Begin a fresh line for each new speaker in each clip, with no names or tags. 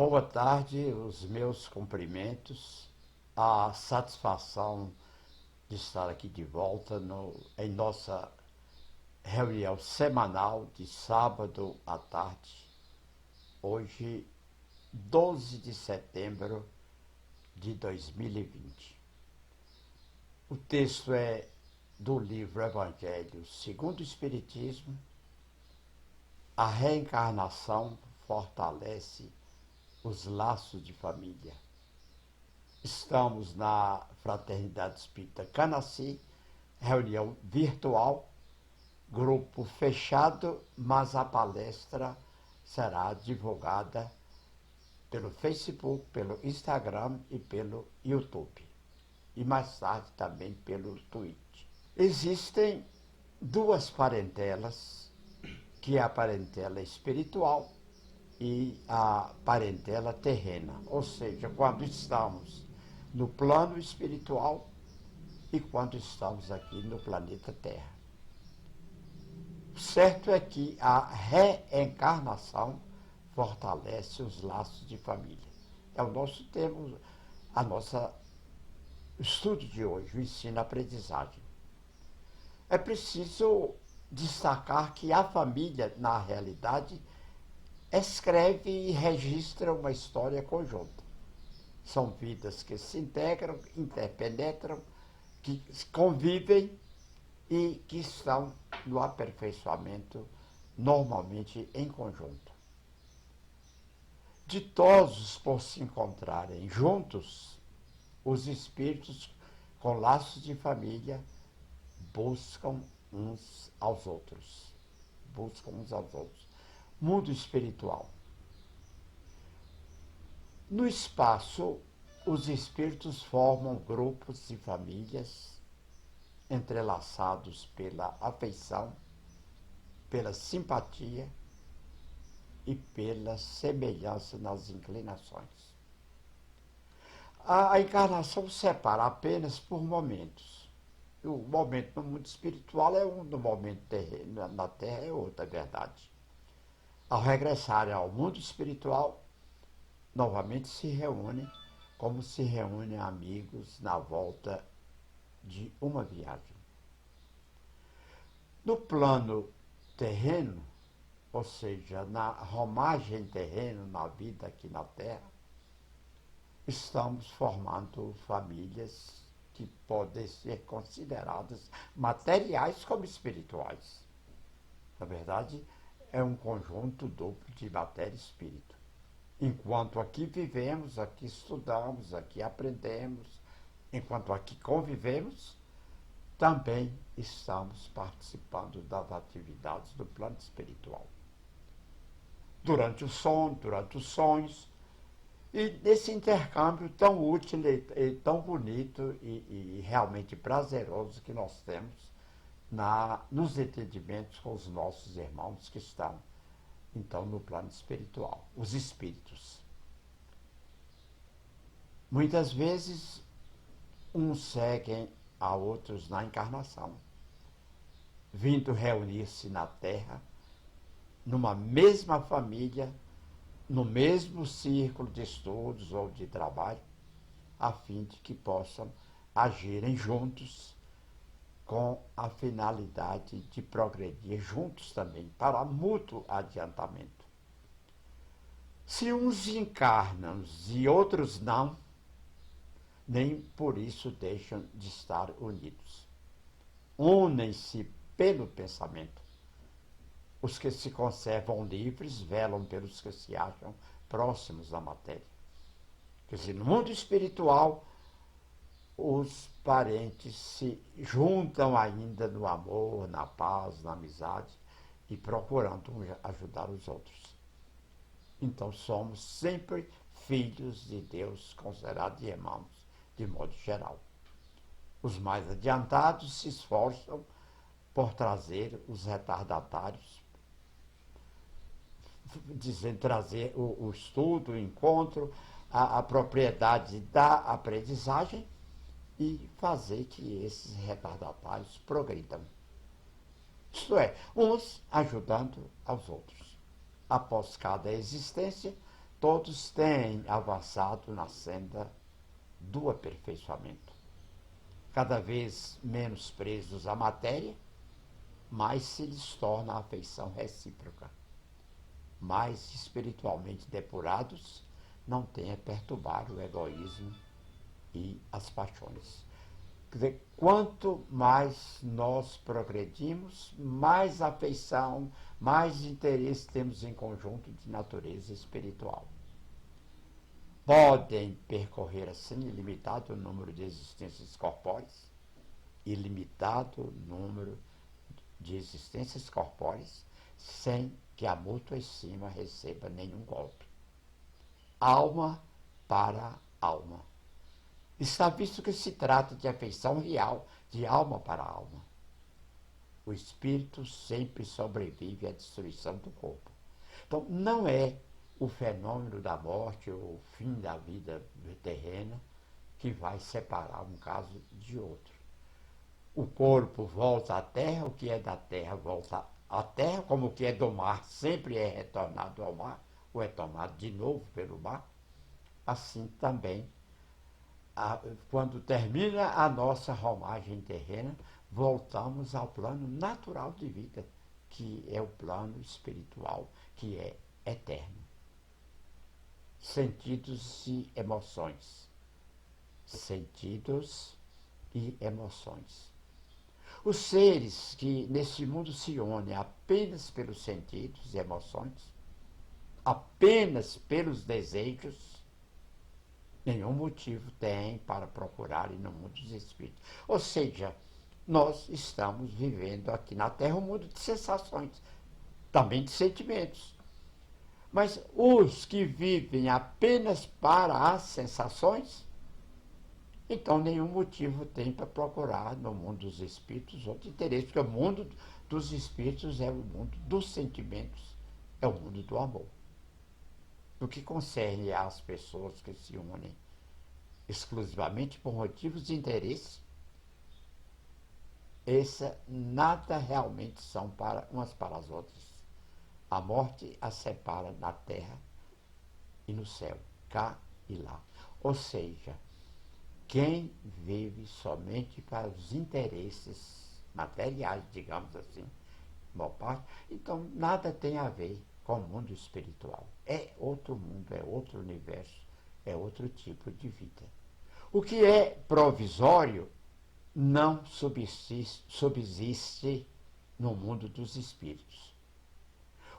Boa tarde, os meus cumprimentos, a satisfação de estar aqui de volta em nossa reunião semanal de sábado à tarde, hoje, 12 de setembro de 2020. O texto é do livro Evangelho segundo o Espiritismo. A reencarnação fortalece os laços de família. Estamos na Fraternidade Espírita Canaci, reunião virtual, grupo fechado, mas a palestra será divulgada pelo Facebook, pelo Instagram e pelo YouTube. E mais tarde também pelo Twitter. Existem duas parentelas, que é a parentela espiritual e a parentela terrena, ou seja, quando estamos no plano espiritual e quando estamos aqui no planeta Terra. O certo é que a reencarnação fortalece os laços de família. É o nosso tema, a nossa estudo de hoje, o ensino-aprendizagem. É preciso destacar que a família, na realidade, escreve e registra uma história conjunta. São vidas que se integram, interpenetram, que convivem e que estão no aperfeiçoamento, normalmente em conjunto. Ditosos por se encontrarem juntos, os espíritos com laços de família buscam uns aos outros. Mundo espiritual. No espaço, os espíritos formam grupos de famílias entrelaçados pela afeição, pela simpatia e pela semelhança nas inclinações. A encarnação separa apenas por momentos. O momento no mundo espiritual é um, no momento terreno, na Terra é outra, é verdade. Ao regressarem ao mundo espiritual, novamente se reúnem como se reúnem amigos na volta de uma viagem. No plano terreno, ou seja, na romagem terrena, na vida aqui na Terra, estamos formando famílias que podem ser consideradas materiais como espirituais. Na verdade, é um conjunto duplo de matéria e espírito. Enquanto aqui vivemos, aqui estudamos, aqui aprendemos, enquanto aqui convivemos, também estamos participando das atividades do plano espiritual. Durante o sono, durante os sonhos, e nesse intercâmbio tão útil e tão bonito e realmente prazeroso que nós temos nos entendimentos com os nossos irmãos que estão, então, no plano espiritual, os espíritos. Muitas vezes, uns seguem a outros na encarnação, vindo reunir-se na Terra, numa mesma família, no mesmo círculo de estudos ou de trabalho, a fim de que possam agirem juntos com a finalidade de progredir juntos também, para mútuo adiantamento. Se uns encarnam e outros não, nem por isso deixam de estar unidos. Unem-se pelo pensamento. Os que se conservam livres velam pelos que se acham próximos da matéria. Quer dizer, no mundo espiritual, os parentes se juntam ainda no amor, na paz, na amizade e procurando ajudar os outros. Então somos sempre filhos de Deus, considerados irmãos, de modo geral. Os mais adiantados se esforçam por trazer os retardatários, trazer o estudo, o encontro, a propriedade da aprendizagem e fazer que esses retardatários progridam. Isto é, uns ajudando aos outros. Após cada existência, todos têm avançado na senda do aperfeiçoamento. Cada vez menos presos à matéria, mais se lhes torna a afeição recíproca. Mais espiritualmente depurados, não tem a perturbar o egoísmo e as paixões. Quer dizer, quanto mais nós progredimos, mais afeição, mais interesse temos em conjunto de natureza espiritual. Podem percorrer assim ilimitado número de existências corpóreas, ilimitado número de existências corpóreas, sem que a mútua estima receba nenhum golpe. Alma para alma. Está visto que se trata de afeição real, de alma para alma. O espírito sempre sobrevive à destruição do corpo. Então, não é o fenômeno da morte ou o fim da vida terrena que vai separar um caso de outro. O corpo volta à terra, o que é da terra volta à terra, como o que é do mar sempre é retornado ao mar, ou é tomado de novo pelo mar. Assim também, quando termina a nossa romagem terrena, voltamos ao plano natural de vida, que é o plano espiritual, que é eterno. Sentidos e emoções. Sentidos e emoções. Os seres que nesse mundo se unem apenas pelos sentidos e emoções, apenas pelos desejos, nenhum motivo tem para procurarem no mundo dos espíritos. Ou seja, nós estamos vivendo aqui na Terra um mundo de sensações, também de sentimentos. Mas os que vivem apenas para as sensações, então nenhum motivo tem para procurar no mundo dos espíritos outro interesse, porque o mundo dos espíritos é o mundo dos sentimentos, é o mundo do amor. No que concerne às pessoas que se unem exclusivamente por motivos de interesse, essa nada realmente são para umas para as outras. A morte as separa na terra e no céu, cá e lá. Ou seja, quem vive somente para os interesses materiais, digamos assim, boa parte, então nada tem a ver com o mundo espiritual. É outro mundo, é outro universo, é outro tipo de vida. O que é provisório não subsiste no mundo dos espíritos.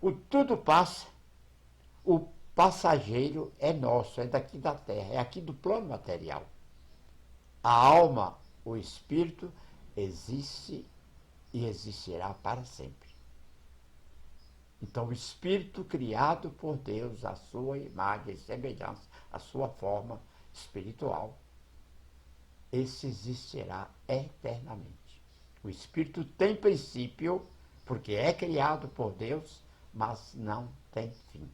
O tudo passa, o passageiro é nosso, é daqui da terra, é aqui do plano material. A alma, o espírito, existe e existirá para sempre. Então, o espírito criado por Deus, a sua imagem e semelhança, a sua forma espiritual, esse existirá eternamente. O espírito tem princípio, porque é criado por Deus, mas não tem fim.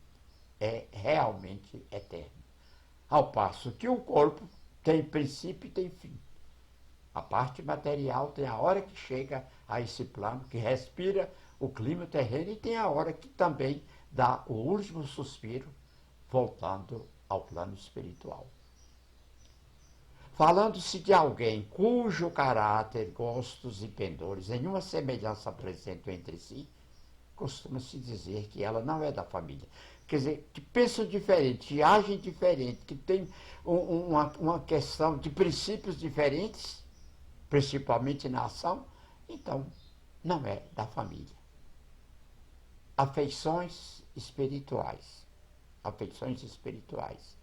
É realmente eterno. Ao passo que o corpo tem princípio e tem fim. A parte material tem a hora que chega a esse plano, que respira o clima terreno, e tem a hora que também dá o último suspiro, voltando ao plano espiritual. Falando-se de alguém cujo caráter, gostos e pendores nenhuma semelhança apresentam entre si, costuma-se dizer que ela não é da família. Quer dizer, que pensam diferente, que agem diferente, que tem uma questão de princípios diferentes, principalmente na ação, então não é da família. Afeições espirituais. Afeições espirituais.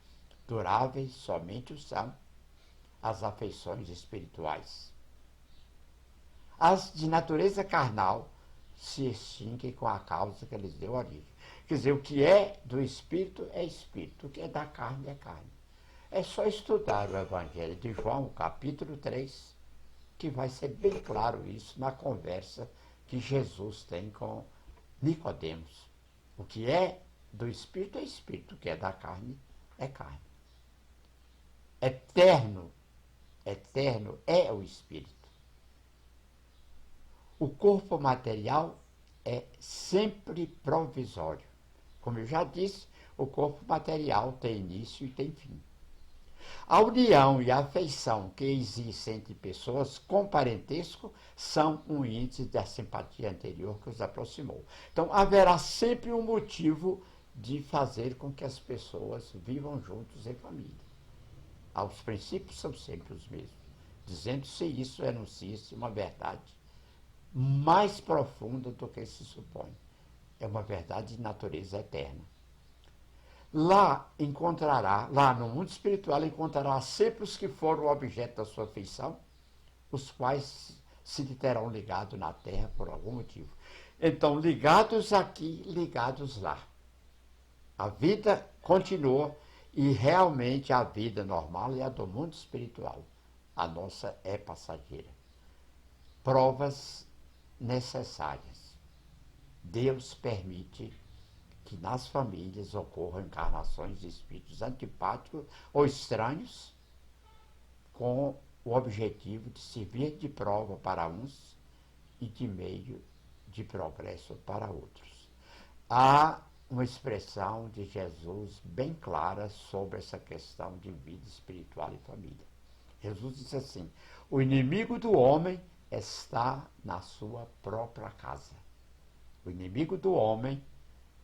Duráveis somente o são as afeições espirituais. As de natureza carnal se extinguem com a causa que lhes deu origem. Quer dizer, o que é do espírito é espírito, o que é da carne é carne. É só estudar o Evangelho de João, capítulo 3, que vai ser bem claro isso na conversa que Jesus tem com Nicodemos. O que é do espírito é espírito, o que é da carne é carne. Eterno é o espírito. O corpo material é sempre provisório. Como eu já disse, O corpo material tem início e tem fim. A união e a afeição que existem entre pessoas com parentesco são um índice da simpatia anterior que os aproximou. Então, haverá sempre um motivo de fazer com que as pessoas vivam juntos em família. Os princípios são sempre os mesmos. Dizendo-se isso, enuncia-se uma verdade mais profunda do que se supõe. É uma verdade de natureza eterna. Lá no mundo espiritual, encontrará sempre os que foram objeto da sua afeição, os quais se lhe terão ligado na Terra por algum motivo. Então, ligados aqui, ligados lá. A vida continua e realmente a vida normal é a do mundo espiritual. A nossa é passageira. Provas necessárias. Deus permite que nas famílias ocorram encarnações de espíritos antipáticos ou estranhos, com o objetivo de servir de prova para uns e de meio de progresso para outros. Há uma expressão de Jesus bem clara sobre essa questão de vida espiritual e família. Jesus disse assim: o inimigo do homem está na sua própria casa. O inimigo do homem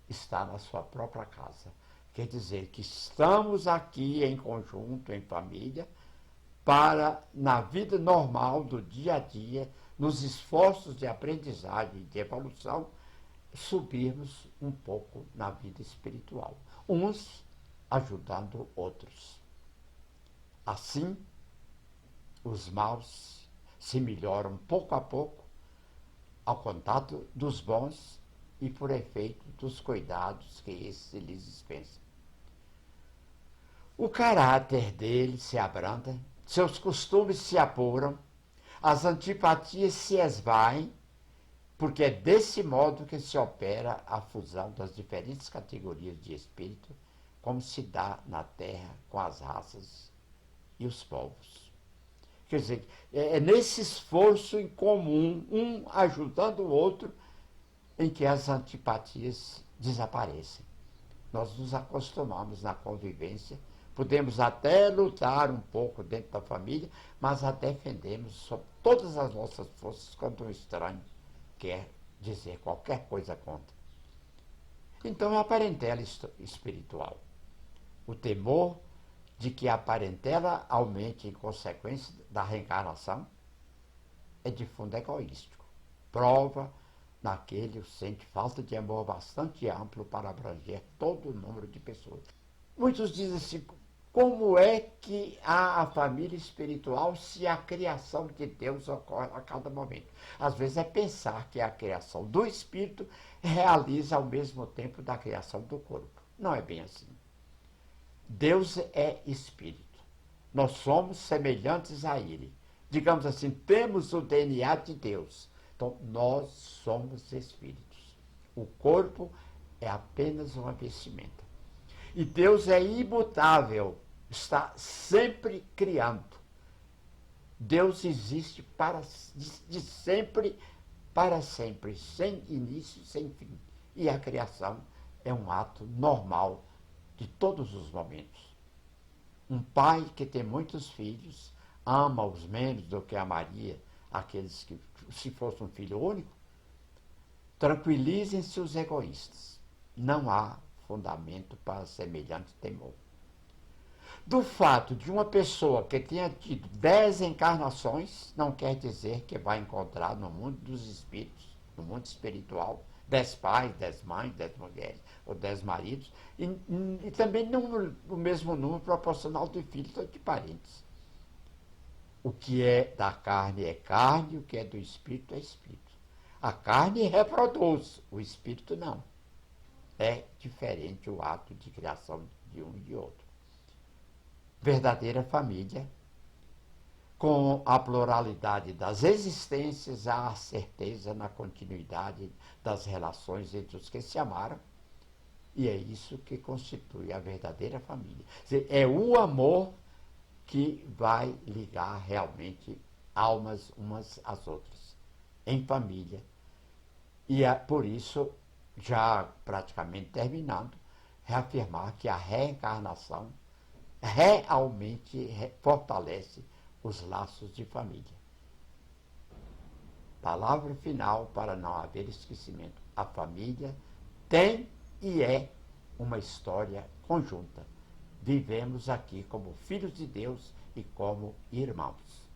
está na sua própria casa. Quer dizer que estamos aqui em conjunto, em família, para, na vida normal do dia a dia, nos esforços de aprendizagem e de evolução, subirmos um pouco na vida espiritual, uns ajudando outros. Assim, os maus se melhoram pouco a pouco ao contato dos bons e por efeito dos cuidados que esses lhes dispensam. O caráter deles se abranda, seus costumes se apuram, as antipatias se esvaem, porque é desse modo que se opera a fusão das diferentes categorias de espírito, como se dá na Terra com as raças e os povos. Quer dizer, é nesse esforço em comum, um ajudando o outro, em que as antipatias desaparecem. Nós nos acostumamos na convivência, podemos até lutar um pouco dentro da família, mas a defendemos sob todas as nossas forças contra um estranho quer dizer qualquer coisa contra. Então é a parentela espiritual. O temor de que a parentela aumente em consequência da reencarnação é de fundo egoístico. Prova naquele sente falta de amor bastante amplo para abranger todo o número de pessoas. Muitos dizem assim: como é que há a família espiritual se a criação de Deus ocorre a cada momento? Às vezes é pensar que a criação do espírito realiza ao mesmo tempo da criação do corpo. Não é bem assim. Deus é espírito. Nós somos semelhantes a ele. Digamos assim, temos o DNA de Deus. Então, nós somos espíritos. O corpo é apenas uma vestimenta. E Deus é imutável, está sempre criando. Deus existe de sempre para sempre, sem início, sem fim. E a criação é um ato normal de todos os momentos. Um pai que tem muitos filhos ama-os menos do que amaria aqueles que, se fosse um filho único. Tranquilizem-se os egoístas. Não há fundamento para semelhante temor. Do fato de uma pessoa que tenha tido 10 encarnações, não quer dizer que vai encontrar no mundo dos espíritos, no mundo espiritual, 10 pais, 10 mães, 10 mulheres ou 10 maridos, e também não o mesmo número proporcional de filhos ou de parentes. O que é da carne é carne, o que é do espírito é espírito. A carne reproduz, o espírito não. É diferente o ato de criação de um e de outro. Verdadeira família, com a pluralidade das existências, há a certeza na continuidade das relações entre os que se amaram, e é isso que constitui a verdadeira família. Quer dizer, é o amor que vai ligar realmente almas umas às outras, em família. E por isso, já praticamente terminando, reafirmar que a reencarnação realmente fortalece os laços de família. Palavra final para não haver esquecimento. A família tem e é uma história conjunta. Vivemos aqui como filhos de Deus e como irmãos.